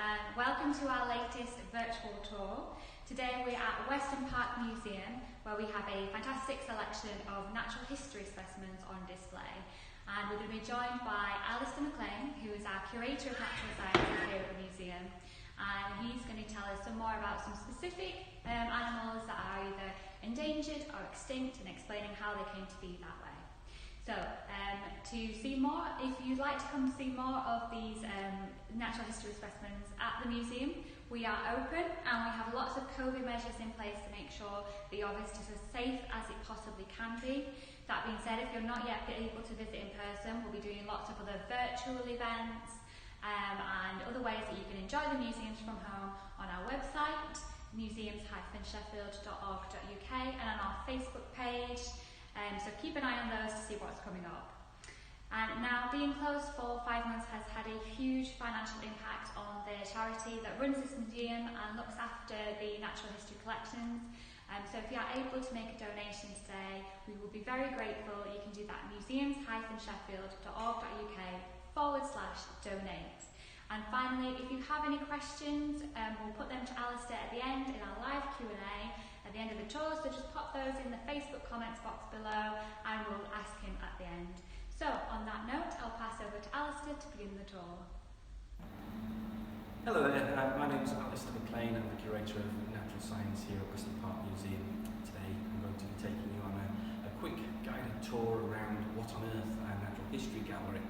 and welcome to our latest virtual tour. Today we're at Weston Park Museum, where we have a fantastic selection of natural history specimens on display. And we're going to be joined by Alistair McLean, who is our Curator of Natural Sciences here at the museum. And he's going to tell us some more about some specific animals that are either endangered or extinct, and explaining how they came to be that way. So, to see more, if you'd like to come see more of these natural history specimens at the museum, we are open and we have lots of COVID measures in place to make sure that your visit is as safe as it possibly can be. That being said, if you're not yet able to visit in person, we'll be doing lots of other virtual events and other ways that you can enjoy the museums from home on our website, museums-sheffield.org.uk, and on our Facebook page. So keep an eye on those to see what's coming up. And now, being closed for 5 months has had a huge financial impact on the charity that runs this museum and looks after the natural history collections. So if you are able to make a donation today, we will be very grateful. You can do that at museums-sheffield.org.uk/donate. And finally, if you have any questions, we'll put them to Alistair at the end in our live Q&A at the end of the tour, so just pop those in the Facebook comments box below and we'll ask him at the end. So on that note, I'll pass over to Alistair to begin the tour. Hello there, my name is Alistair McLean. I'm the Curator of Natural Science here at Weston Park Museum. Today I'm going to be taking you on a quick guided tour around What on Earth, our Natural History Gallery.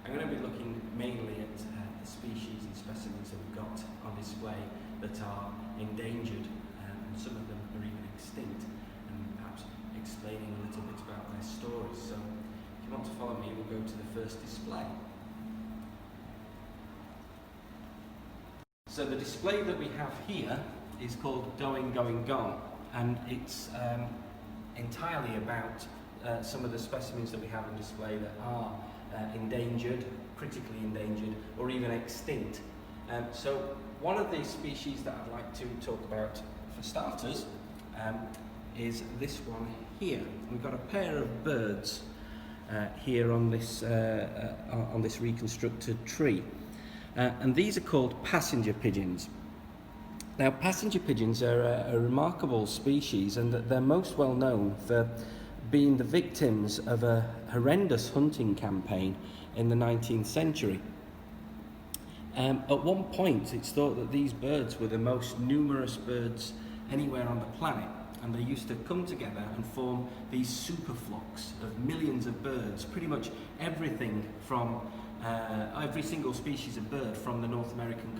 I'm going to be looking mainly at the species and specimens that we've got on display that are endangered, and some of them are even extinct, and perhaps explaining a little bit about their stories. So if you want to follow me, we'll go to the first display. So the display that we have here is called Going, Going, Gone, and it's entirely about some of the specimens that we have on display that are endangered, critically endangered, or even extinct. So one of the species that I'd like to talk about for starters is this one here. We've got a pair of birds here on this reconstructed tree, and these are called passenger pigeons. Now, passenger pigeons are a remarkable species, and they're most well known for being the victims of a horrendous hunting campaign in the 19th century. At one point, it's thought that these birds were the most numerous birds anywhere on the planet, and they used to come together and form these super flocks of millions of birds. Pretty much everything from every single species of bird from the North American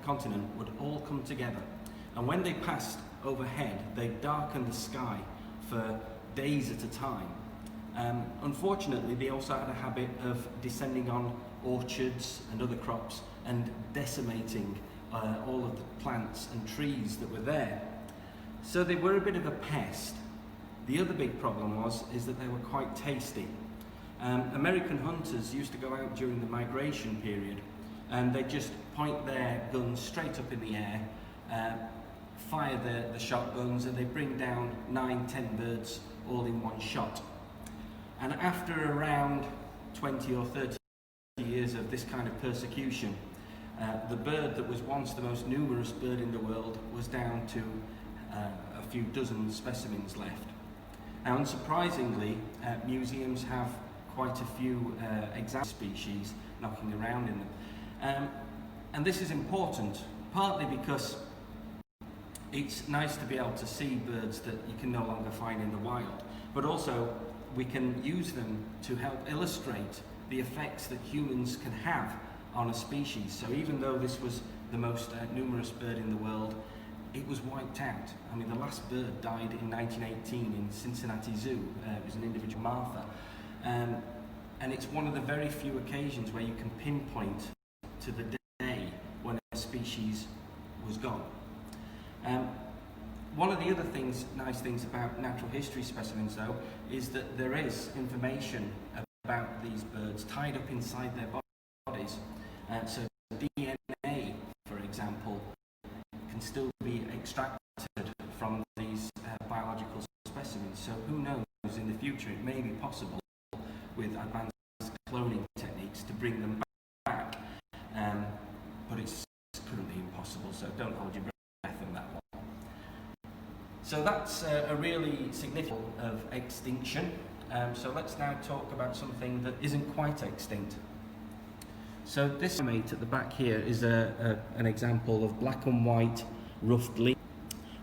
continent would all come together, and when they passed overhead, they darkened the sky for days at a time. Unfortunately, they also had a habit of descending on orchards and other crops and decimating all of the plants and trees that were there. So they were a bit of a pest. The other big problem is that they were quite tasty. American hunters used to go out during the migration period, and they'd just point their guns straight up in the air, fire the shotguns, and they bring down 9-10 birds all in one shot. And after around 20 or 30 years of this kind of persecution, the bird that was once the most numerous bird in the world was down to a few dozen specimens left. Now, unsurprisingly, museums have quite a few example species knocking around in them. And this is important, partly because it's nice to be able to see birds that you can no longer find in the wild, but also we can use them to help illustrate the effects that humans can have on a species. So even though this was the most numerous bird in the world, it was wiped out. I mean, the last bird died in 1918 in Cincinnati Zoo. It was an individual, Martha. And it's one of the very few occasions where you can pinpoint to the day when a species was gone. One of the other nice things about natural history specimens, though, is that there is information about these birds tied up inside their bodies. So DNA, for example, can still be extracted from these biological specimens. So who knows, in the future it may be possible with advanced cloning techniques to bring them back, but it's currently possible, so don't hold your breath on that one. So that's a really significant of extinction. So let's now talk about something that isn't quite extinct. So this primate at the back here is an example of black and white ruffed lemur.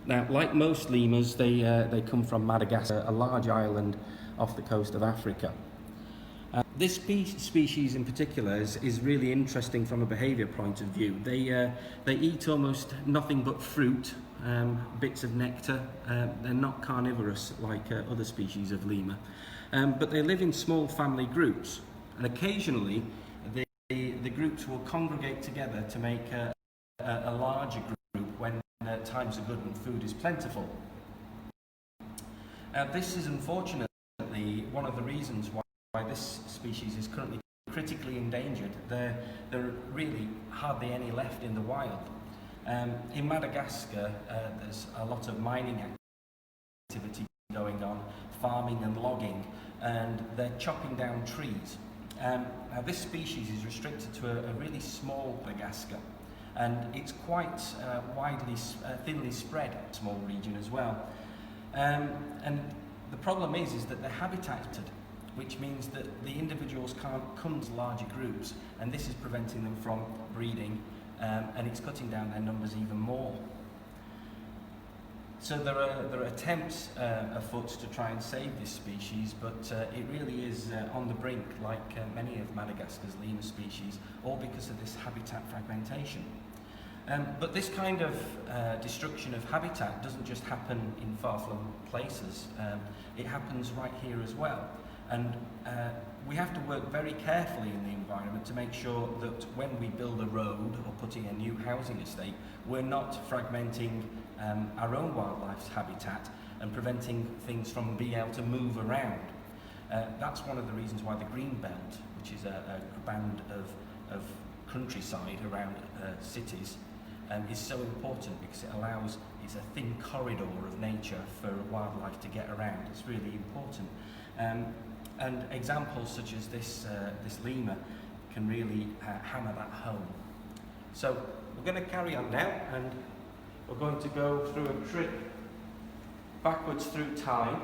Now, like most lemurs, they come from Madagascar, a large island off the coast of Africa. This species in particular is really interesting from a behaviour point of view. They eat almost nothing but fruit, bits of nectar. They're not carnivorous like other species of lemur, but they live in small family groups, and occasionally the groups will congregate together to make a larger group when times are good and food is plentiful. This is unfortunately one of the reasons why this species is currently critically endangered. There are really hardly any left in the wild. In Madagascar, there's a lot of mining activity going on, farming and logging, and they're chopping down trees. Now this species is restricted to a really small Madagascar, and it's quite thinly spread, small region as well. And the problem is that they're habitated, which means that the individuals can't come to larger groups, and this is preventing them from breeding, and it's cutting down their numbers even more. So there are attempts afoot to try and save this species, but it really is on the brink, like many of Madagascar's lemur species, all because of this habitat fragmentation. But this kind of destruction of habitat doesn't just happen in far-flung places. It happens right here as well. And we have to work very carefully in the environment to make sure that when we build a road or putting a new housing estate, we're not fragmenting our own wildlife's habitat and preventing things from being able to move around. That's one of the reasons why the Green Belt, which is a band of countryside around cities, is so important, because it's a thin corridor of nature for wildlife to get around. It's really important. And examples such as this lemur can really hammer that home. So we're going to carry on now, and we're going to go through a trip backwards through time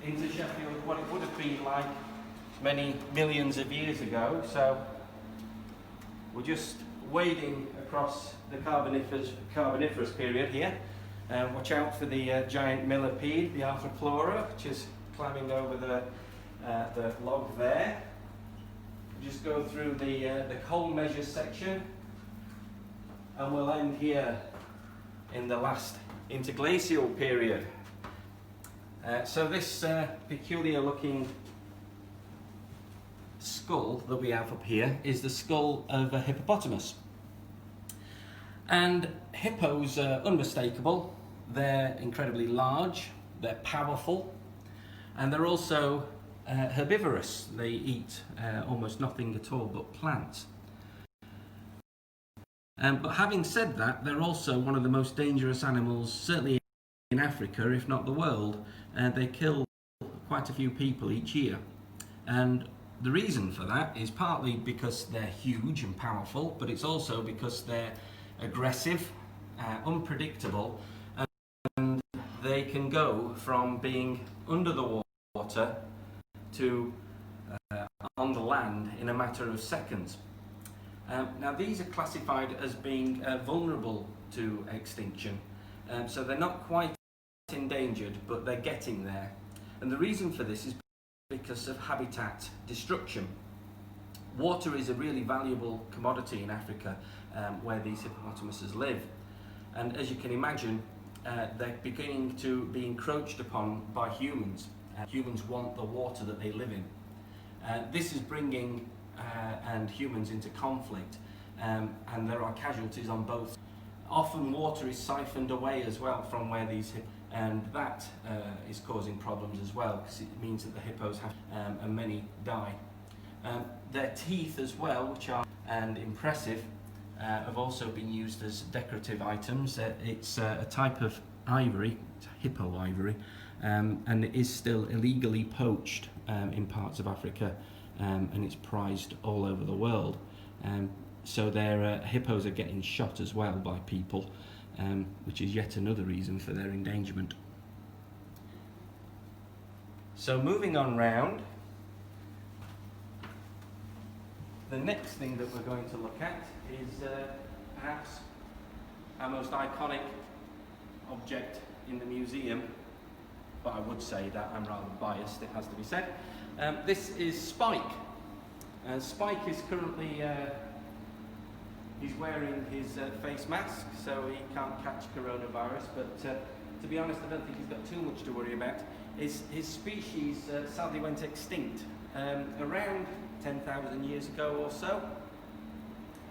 into Sheffield, what it would have been like many millions of years ago. So we're just wading across the Carboniferous period here. Watch out for the giant millipede, the Arthroplura, which is climbing over the log there. Just go through the coal measure section, and we'll end here in the last interglacial period. So this peculiar looking skull that we have up here is the skull of a hippopotamus. And hippos are unmistakable. They're incredibly large, they're powerful, and they're also herbivorous. They eat almost nothing at all but plants. But having said that, they're also one of the most dangerous animals, certainly in Africa, if not the world. They kill quite a few people each year. And the reason for that is partly because they're huge and powerful, but it's also because they're aggressive, unpredictable, and they can go from being under the water to on the land in a matter of seconds. Now these are classified as being vulnerable to extinction, so they're not quite endangered, but they're getting there. And the reason for this is because of habitat destruction. Water is a really valuable commodity in Africa, where these hippopotamuses live, and as you can imagine, they're beginning to be encroached upon by humans. Humans want the water that they live in. This is bringing humans into conflict, and there are casualties on both. Often water is siphoned away as well from where these and that is causing problems as well, because it means that the hippos have and many die. Their teeth as well, which are impressive, have also been used as decorative items. It's a type of ivory, hippo ivory, and it is still illegally poached in parts of Africa, and it's prized all over the world. so their hippos are getting shot as well by people, which is yet another reason for their endangerment. So moving on round, the next thing that we're going to look at is perhaps our most iconic object in the museum, but I would say that I'm rather biased, it has to be said. This is Spike. Spike is currently he's wearing his face mask, so he can't catch coronavirus, but to be honest, I don't think he's got too much to worry about. His species sadly went extinct around 10,000 years ago or so.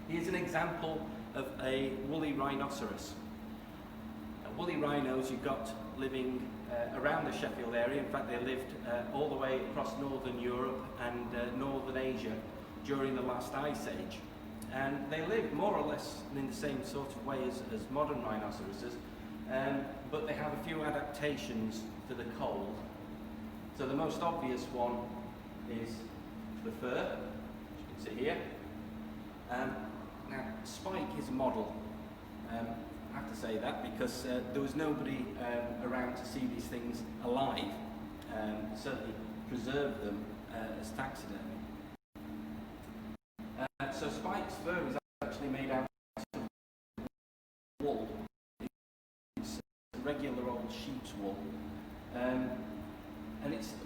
Here's an example of a woolly rhinoceros. Woolly rhinos you've got living around the Sheffield area. In fact, they lived all the way across northern Europe and northern Asia during the last ice age. And they lived more or less in the same sort of way as modern rhinoceroses, but they have a few adaptations to the cold. So the most obvious one is the fur, which you can see here. Now, Spike is a model. I have to say that because there was nobody around to see these things alive, certainly preserve them as taxidermy. So Spike's fur is actually made out of wool. It's regular old sheep's wool. And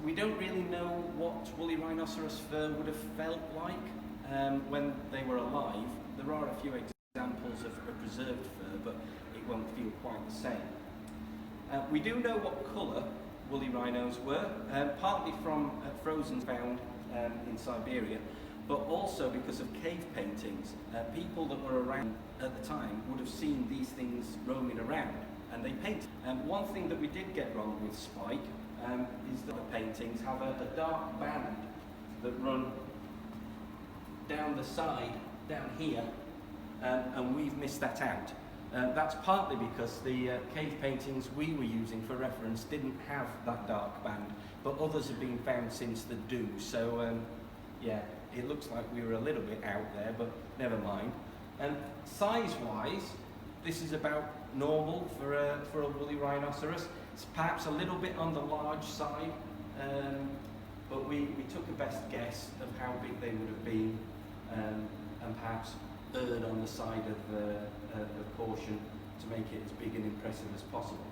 we don't really know what woolly rhinoceros fur would have felt like when they were alive. There are a few examples of preserved fur, but it won't feel quite the same. We do know what colour woolly rhinos were, partly from frozen found in Siberia, but also because of cave paintings. People that were around at the time would have seen these things roaming around, and they painted. One thing that we did get wrong with Spike is that the paintings have a dark band that run down the side, down here, and we've missed that out. That's partly because the cave paintings we were using for reference didn't have that dark band, but others have been found since that do. So yeah, it looks like we were a little bit out there, but never mind. Size-wise, this is about normal for a woolly rhinoceros. It's perhaps a little bit on the large side, but we took a best guess of how big they would have been, and perhaps erred on the side of caution to make it as big and impressive as possible.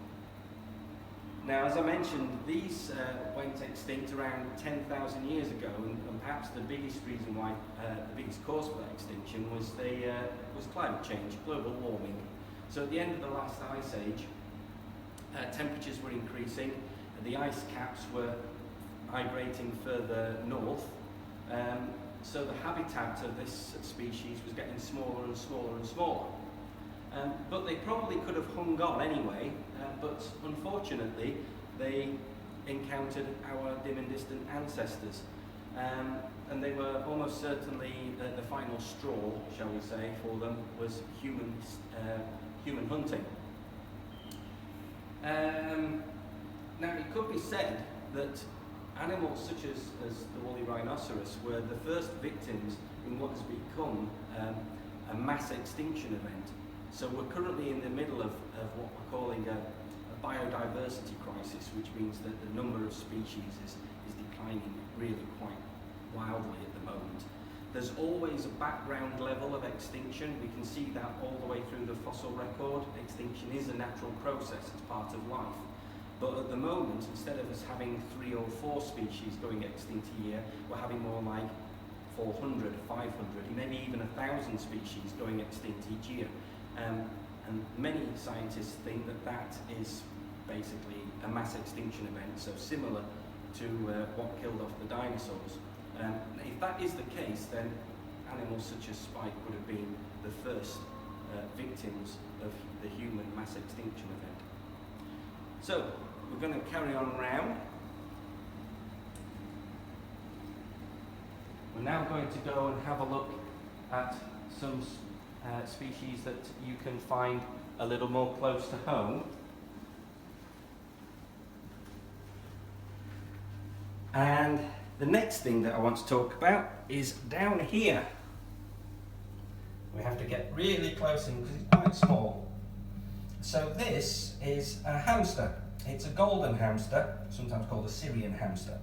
Now, as I mentioned, these went extinct around 10,000 years ago, and perhaps the biggest reason why, the biggest cause for that extinction was climate change, global warming. So at the end of the last ice age, temperatures were increasing, and the ice caps were migrating further north, so the habitat of this species was getting smaller and smaller and smaller. But they probably could have hung on anyway, but unfortunately they encountered our dim and distant ancestors, and they were almost certainly the final straw, shall we say, for them was human hunting. Now it could be said that animals such as the woolly rhinoceros were the first victims in what has become a mass extinction event. So we're currently in the middle of what we're calling a biodiversity crisis, which means that the number of species is declining really quite wildly at the moment. There's always a background level of extinction. We can see that all the way through the fossil record. Extinction is a natural process, it's part of life. But at the moment, instead of us having 3 or 4 species going extinct a year, we're having more like 400, 500, maybe even 1,000 species going extinct each year. And many scientists think that that is basically a mass extinction event, so similar to what killed off the dinosaurs. If that is the case, then animals such as Spike would have been the first victims of the human mass extinction event. So, we're going to carry on round. We're now going to go and have a look at some species that you can find a little more close to home. And the next thing that I want to talk about is down here. We have to get really close in because it's quite small. So this is a hamster. It's a golden hamster, sometimes called a Syrian hamster.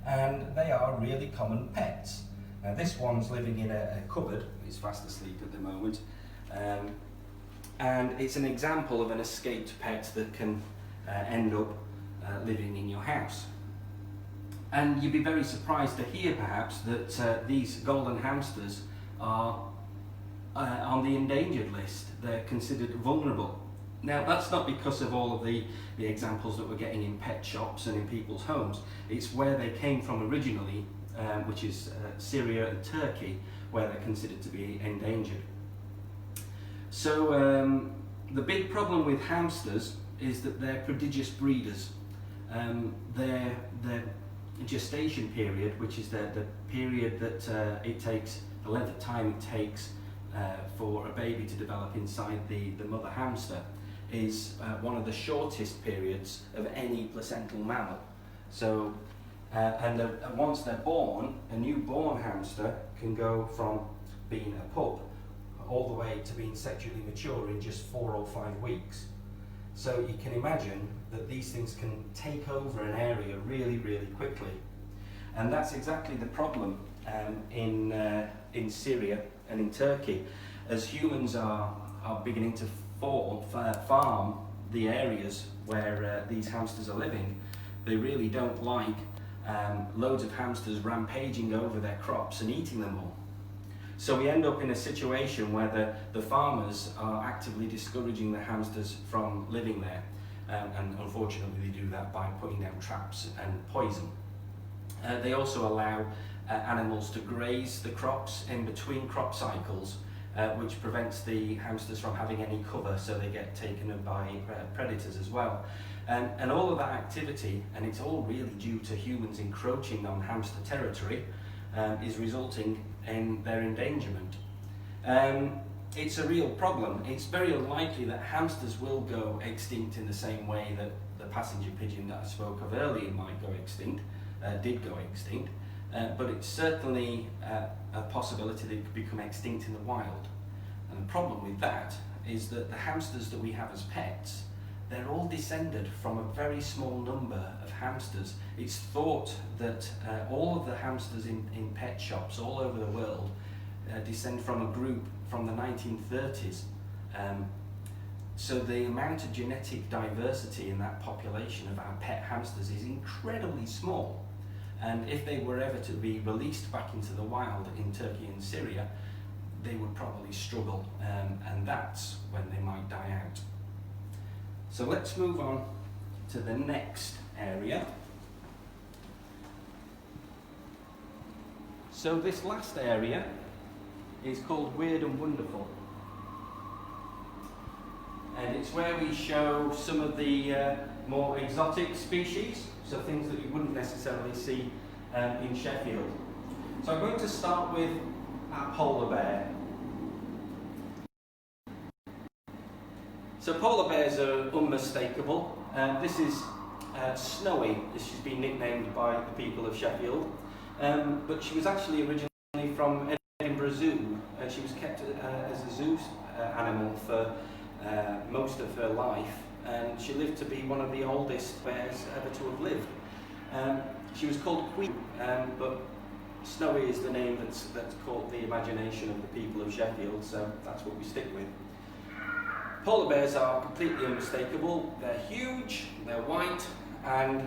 And they are really common pets. Now this one's living in a cupboard. He's fast asleep at the moment. And it's an example of an escaped pet that can end up living in your house. And you'd be very surprised to hear perhaps that these golden hamsters are on the endangered list. They're considered vulnerable. Now that's not because of all of the examples that we're getting in pet shops and in people's homes. It's where they came from originally, which is Syria and Turkey, where they're considered to be endangered. So the big problem with hamsters is that they're prodigious breeders. Their gestation period, which is the period that it takes, the length of time it takes for a baby to develop inside the mother hamster, is one of the shortest periods of any placental mammal. So, once they're born, a newborn hamster can go from being a pup all the way to being sexually mature in just 4 or 5 weeks. So you can imagine that these things can take over an area really, really quickly. And that's exactly the problem in Syria and in Turkey. As humans are beginning to farm the areas where these hamsters are living, they really don't like loads of hamsters rampaging over their crops and eating them all. So we end up in a situation where the farmers are actively discouraging the hamsters from living there. And unfortunately they do that by putting down traps and poison. They also allow animals to graze the crops in between crop cycles, which prevents the hamsters from having any cover, so they get taken up by predators as well. And all of that activity, and it's all really due to humans encroaching on hamster territory, is resulting in their endangerment. It's a real problem. It's very unlikely that hamsters will go extinct in the same way that the passenger pigeon that I spoke of earlier might go extinct, did go extinct, but it's certainly a possibility that it could become extinct in the wild. And the problem with that is that the hamsters that we have as pets, they're all descended from a very small number of hamsters. It's thought that all of the hamsters in pet shops all over the world descend from a group from the 1930s. So the amount of genetic diversity in that population of our pet hamsters is incredibly small. And if they were ever to be released back into the wild in Turkey and Syria, they would probably struggle, and that's when they might die out. So let's move on to the next area. So this last area is called Weird and Wonderful. And it's where we show some of the more exotic species, so things that you wouldn't necessarily see in Sheffield. So I'm going to start with a polar bear. So polar bears are unmistakable. This is Snowy. She's been nicknamed by the people of Sheffield, but she was actually originally from Edinburgh Zoo. She was kept as a zoo animal for most of her life, and she lived to be one of the oldest bears ever to have lived. She was called Queen, but Snowy is the name that's caught the imagination of the people of Sheffield, so that's what we stick with. Polar bears are completely unmistakable. They're huge, they're white, and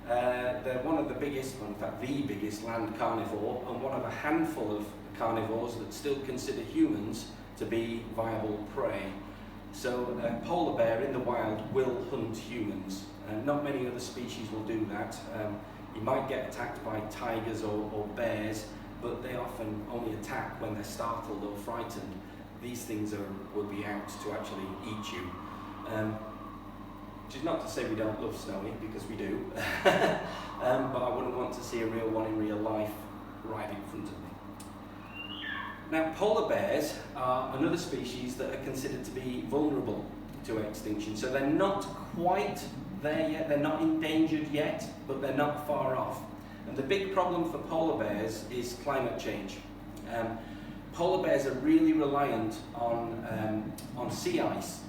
they're one of the biggest, well, in fact the biggest land carnivore, and one of a handful of carnivores that still consider humans to be viable prey. So a polar bear in the wild will hunt humans, and not many other species will do that. You might get attacked by tigers or bears, but they often only attack when they're startled or frightened. These things will be out to actually eat you. Which is not to say we don't love Snowy, because we do. But I wouldn't want to see a real one in real life right in front of me. Now, polar bears are another species that are considered to be vulnerable to extinction. So they're not quite there yet, they're not endangered yet, but they're not far off. And the big problem for polar bears is climate change. polar bears are really reliant on sea ice,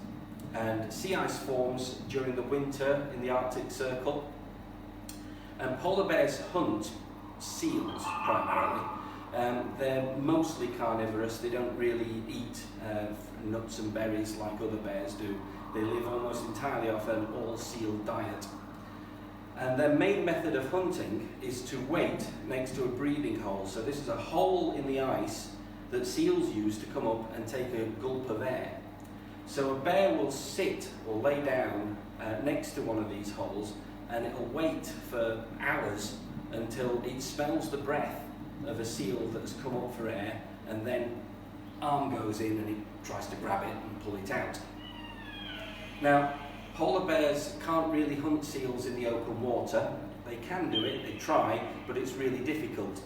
and sea ice forms during the winter in the Arctic Circle. And polar bears hunt seals primarily. They're mostly carnivorous. They don't really eat nuts and berries like other bears do. They live almost entirely off an all-seal diet. And their main method of hunting is to wait next to a breathing hole. So this is a hole in the ice that seals use to come up and take a gulp of air. So a bear will sit or lay down next to one of these holes, and it'll wait for hours until it smells the breath of a seal that's come up for air, and then arm goes in and it tries to grab it and pull it out. Now, polar bears can't really hunt seals in the open water. They can do it, they try, but it's really difficult.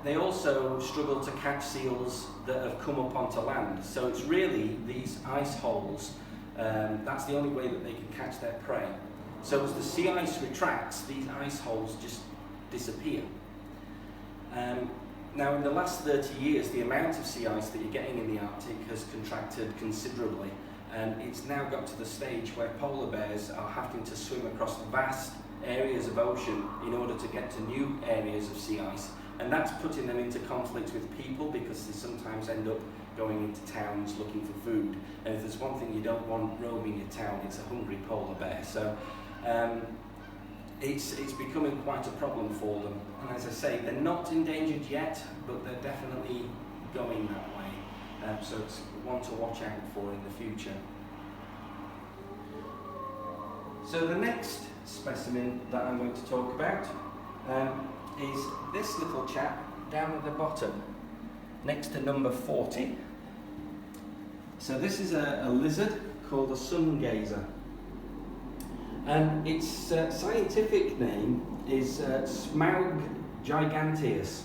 They also struggle to catch seals that have come up onto land. So it's really these ice holes, that's the only way that they can catch their prey. So as the sea ice retracts, these ice holes just disappear. Now in the last 30 years, the amount of sea ice that you're getting in the Arctic has contracted considerably, and it's now got to the stage where polar bears are having to swim across vast areas of ocean in order to get to new areas of sea ice. And that's putting them into conflict with people, because they sometimes end up going into towns looking for food. And if there's one thing you don't want roaming your town, it's a hungry polar bear. So it's becoming quite a problem for them. And as I say, they're not endangered yet, but they're definitely going that way. So it's one to watch out for in the future. So the next specimen that I'm going to talk about is this little chap down at the bottom, next to number 40. So this is a lizard called a sun gazer. And its scientific name is Smaug giganteus.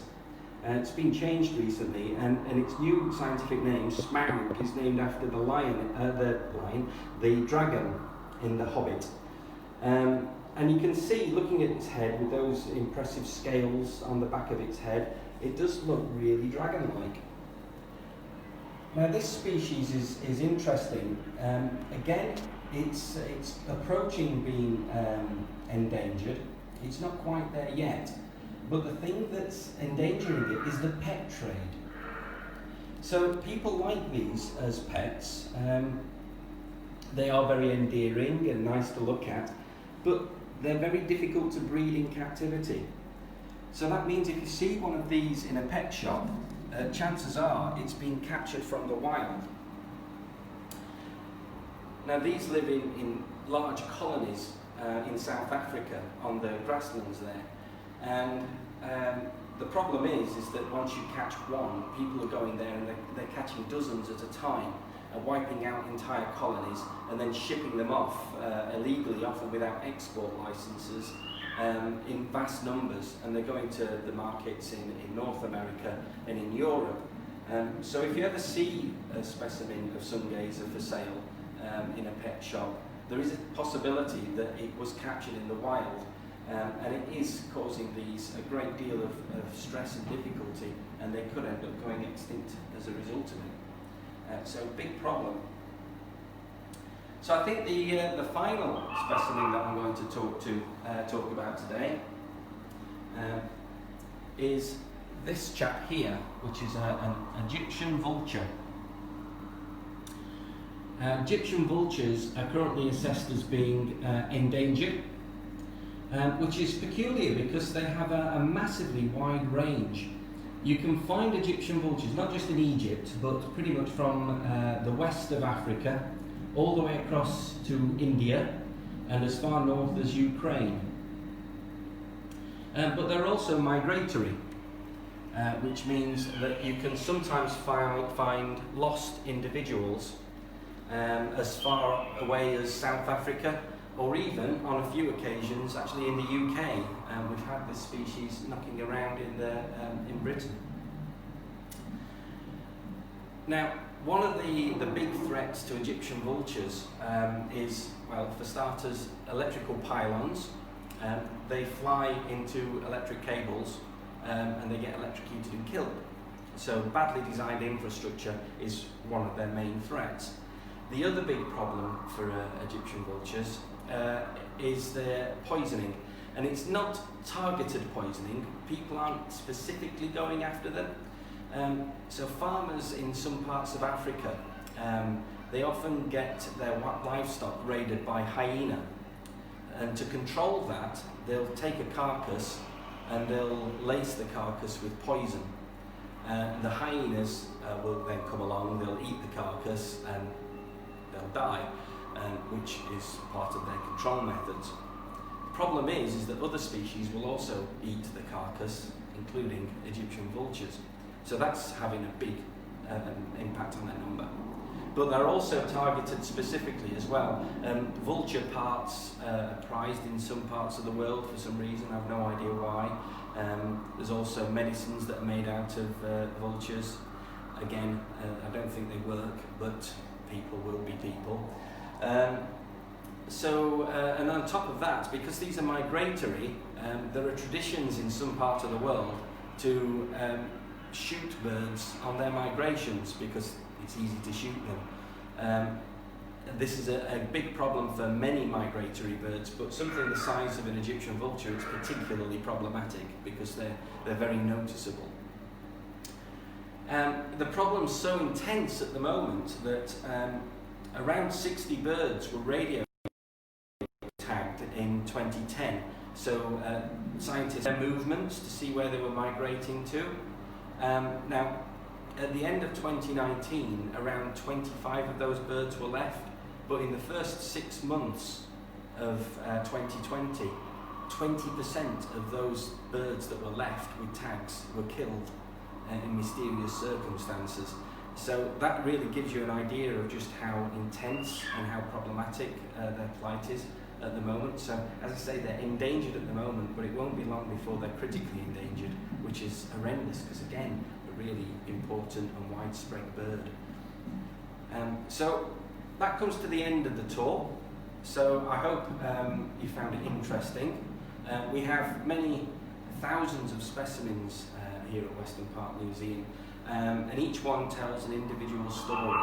It's been changed recently, and its new scientific name, Smaug, is named after the dragon in The Hobbit. And you can see, looking at its head with those impressive scales on the back of its head, it does look really dragon-like. Now this species is interesting. Again, it's approaching being endangered. It's not quite there yet, but the thing that's endangering it is the pet trade. So people like these as pets. They are very endearing and nice to look at, but they're very difficult to breed in captivity. So that means if you see one of these in a pet shop, chances are it's been captured from the wild. Now these live in large colonies in South Africa on the grasslands there, and the problem is that once you catch one, people are going there and they're catching dozens at a time and wiping out entire colonies and then shipping them off illegally, often without export licenses, in vast numbers, and they're going to the markets in North America and in Europe. So if you ever see a specimen of sun gazer for sale in a pet shop, there is a possibility that it was captured in the wild, and it is causing these a great deal of stress and difficulty, and they could end up going extinct as a result of it. So big problem. So I think the final specimen that I'm going to talk about today is this chap here, which is an Egyptian vulture. Egyptian vultures are currently assessed as being endangered, which is peculiar because they have a massively wide range. You can find Egyptian vultures not just in Egypt, but pretty much from the west of Africa all the way across to India and as far north as Ukraine. But they're also migratory, which means that you can sometimes find lost individuals as far away as South Africa, or even on a few occasions actually in the UK. We've had this species knocking around in Britain. Now, one of the big threats to Egyptian vultures is, well, for starters, electrical pylons. They fly into electric cables and they get electrocuted and killed. So badly designed infrastructure is one of their main threats. The other big problem for Egyptian vultures is their poisoning. And it's not targeted poisoning. People aren't specifically going after them. So farmers in some parts of Africa, they often get their livestock raided by hyena. And to control that, they'll take a carcass and they'll lace the carcass with poison. The hyenas will then come along, they'll eat the carcass and they'll die, which is part of their control methods. The problem is that other species will also eat the carcass, including Egyptian vultures. So that's having a big impact on their number. But they're also targeted specifically as well. Vulture parts are prized in some parts of the world for some reason, I have no idea why. There's also medicines that are made out of vultures. Again, I don't think they work, but people will be people. And on top of that, because these are migratory, there are traditions in some part of the world to shoot birds on their migrations because it's easy to shoot them. This is a big problem for many migratory birds, but something the size of an Egyptian vulture is particularly problematic because they're very noticeable. The problem's so intense at the moment that around 60 birds were radio tagged in 2010. So scientists had movements to see where they were migrating to. Now, at the end of 2019, around 25 of those birds were left, but in the first 6 months of 2020, 20% of those birds that were left with tags were killed in mysterious circumstances. So that really gives you an idea of just how intense and how problematic their plight is at the moment. So, as I say, they're endangered at the moment, but it won't be long before they're critically endangered, which is horrendous because, again, a really important and widespread bird. So that comes to the end of the tour. So I hope you found it interesting. We have many thousands of specimens here at Weston Park Museum, and each one tells an individual story.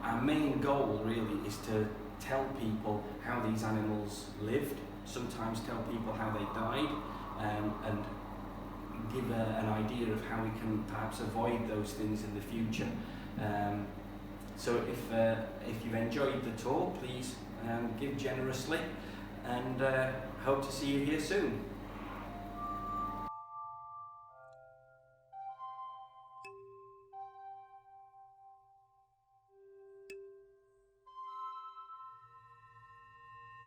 Our main goal really is to tell people how these animals lived, sometimes tell people how they died, and give an idea of how we can perhaps avoid those things in the future. So if you've enjoyed the tour, please give generously, and hope to see you here soon.